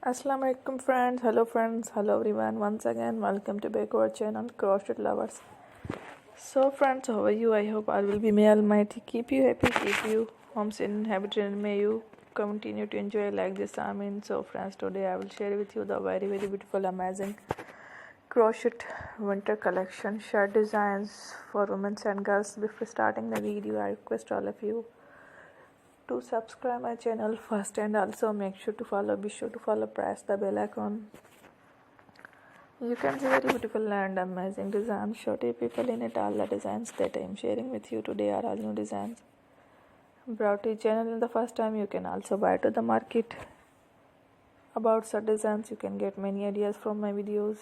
Assalamu alaikum friends, hello everyone. Once again, welcome to back our channel Crochet Lovers. So friends, how are you? I hope all will be may Almighty keep you happy, keep you home safe and happy, and may you continue to enjoy like this. So friends, today I will share with you the very beautiful, amazing crochet winter collection shirt designs for women and girls. Before starting the video, I request all of you to subscribe my channel first, and also be sure to follow, press the bell icon. You can see very beautiful and amazing designs, shorty people in it. All the designs that I am sharing with you today are all new designs brought to channel in the first time. You can also buy to the market about such designs. You can get many ideas from my videos.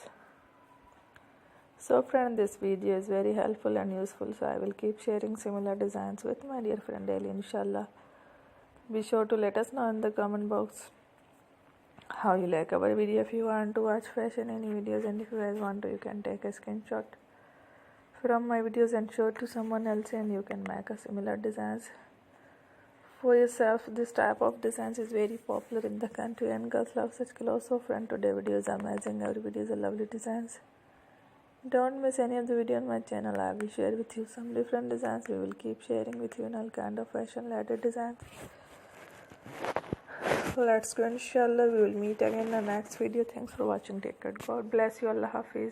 So friend, this video is very helpful and useful, so I will keep sharing similar designs with my dear friend daily, inshallah. Be sure to let us know in the comment box how you like our video. If you want to watch fashion any videos, and if you guys want to, you can take a screenshot from my videos and show it to someone else, and you can make a similar designs for yourself. This type of designs is very popular in the country and girls love such clothes. So friend, today video is amazing. Every video is a lovely designs. Don't miss any of the video on my channel. I will share with you some different designs. We will keep sharing with you in all kind of fashion related designs. Let's go, inshallah. We will meet again in the next video. Thanks for watching. Take care. God bless you. Allah Hafiz.